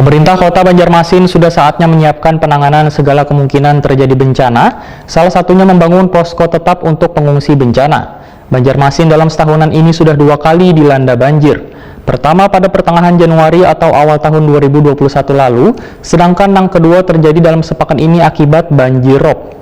Pemerintah Kota Banjarmasin sudah saatnya menyiapkan penanganan segala kemungkinan terjadi bencana, salah satunya membangun posko tetap untuk pengungsi bencana. Banjarmasin dalam setahunan ini sudah 2 kali dilanda banjir. Pertama pada pertengahan Januari atau awal tahun 2021 lalu, sedangkan yang kedua terjadi dalam sepekan ini akibat banjir rob.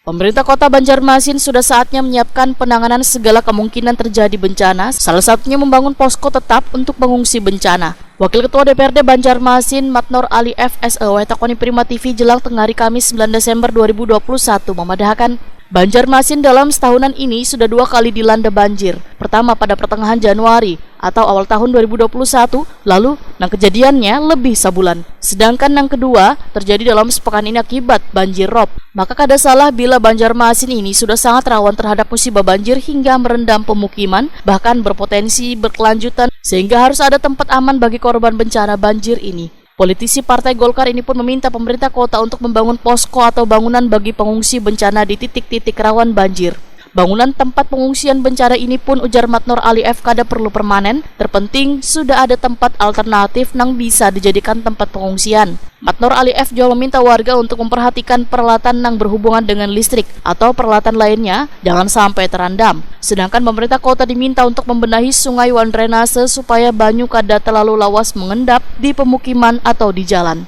Pemerintah Kota Banjarmasin sudah saatnya menyiapkan penanganan segala kemungkinan terjadi bencana, salah satunya membangun posko tetap untuk pengungsi bencana. Wakil Ketua DPRD Banjarmasin, Matnor Ali FSEW takoni Prima TV jelang tengah hari Kamis 9 Desember 2021 memadahkan Banjarmasin dalam setahunan ini sudah 2 kali dilanda banjir. Pertama pada pertengahan Januari atau awal tahun 2021, lalu kejadiannya lebih sebulan. Sedangkan yang kedua terjadi dalam sepekan ini akibat banjir rob. Maka kada salah bila Banjarmasin ini sudah sangat rawan terhadap musibah banjir hingga merendam pemukiman, bahkan berpotensi berkelanjutan sehingga harus ada tempat aman bagi korban bencana banjir ini. Politisi Partai Golkar ini pun meminta pemerintah kota untuk membangun posko atau bangunan bagi pengungsi bencana di titik-titik rawan banjir. Bangunan tempat pengungsian bencana ini pun ujar Matnor Ali F kada perlu permanen, terpenting sudah ada tempat alternatif yang bisa dijadikan tempat pengungsian. Matnor Ali F juga meminta warga untuk memperhatikan peralatan yang berhubungan dengan listrik atau peralatan lainnya jangan sampai terendam. Sedangkan pemerintah kota diminta untuk membenahi sungai wan drainase supaya banyu kada terlalu lawas mengendap di pemukiman atau di jalan.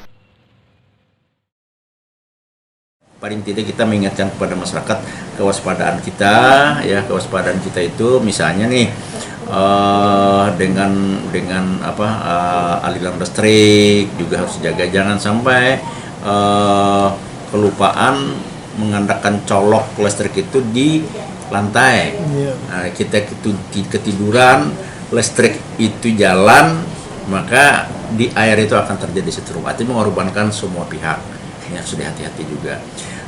Paling tidak kita mengingatkan kepada masyarakat kewaspadaan kita, ya kewaspadaan kita itu misalnya nih dengan aliran listrik juga harus dijaga, jangan sampai kelupaan mengandalkan colok listrik itu di lantai. Nah, kita ketiduran listrik itu jalan, maka di air itu akan terjadi setrum, artinya mengorbankan semua pihak. Ini harus hati-hati juga.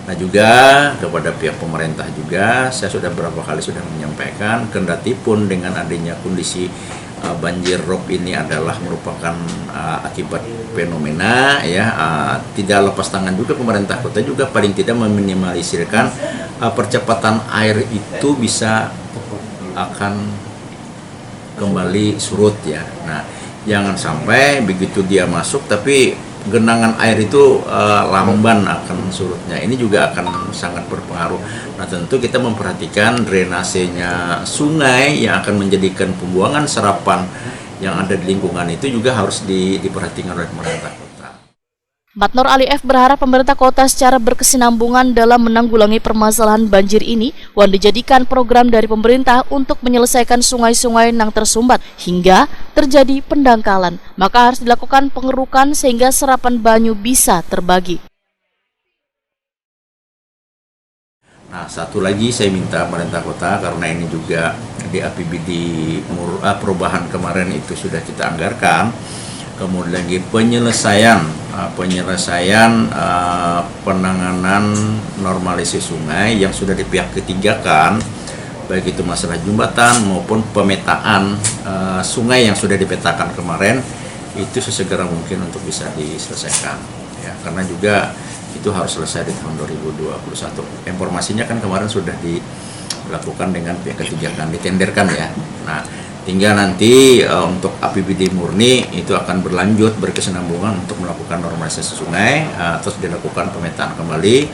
Nah juga kepada pihak pemerintah juga saya sudah beberapa kali sudah menyampaikan, kendati pun dengan adanya kondisi banjir rob ini adalah merupakan akibat fenomena ya, tidak lepas tangan juga pemerintah kota juga paling tidak meminimalisirkan percepatan air itu bisa akan kembali surut ya. Nah jangan sampai begitu dia masuk tapi genangan air itu lamban akan surutnya, ini juga akan sangat berpengaruh. Nah tentu kita memperhatikan drainasenya sungai yang akan menjadikan pembuangan serapan yang ada di lingkungan itu juga harus diperhatikan oleh pemerintah kota. Matnor Ali F berharap pemerintah kota secara berkesinambungan dalam menanggulangi permasalahan banjir ini wan dijadikan program dari pemerintah untuk menyelesaikan sungai-sungai yang tersumbat hingga terjadi pendangkalan. Maka harus dilakukan pengerukan sehingga serapan banyu bisa terbagi. Nah satu lagi saya minta pemerintah kota, karena ini juga di APBD perubahan kemarin itu sudah kita anggarkan, kemudian lagi penyelesaian penanganan normalisasi sungai yang sudah di pihak ketiga kan, baik itu masalah jembatan maupun pemetaan sungai yang sudah dipetakan kemarin itu sesegera mungkin untuk bisa diselesaikan ya, karena juga itu harus selesai di tahun 2021. Informasinya kan kemarin sudah dilakukan dengan pihak ketiga kan, ditenderkan ya. Nah tinggal nanti untuk APBD murni itu akan berlanjut berkesinambungan untuk melakukan normalisasi sungai, terus dilakukan pemetaan kembali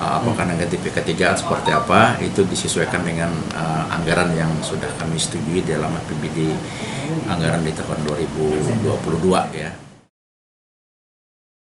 apakah nanti ketiga seperti apa, itu disesuaikan dengan anggaran yang sudah kami setujui dalam APBD anggaran di tahun 2022 ya.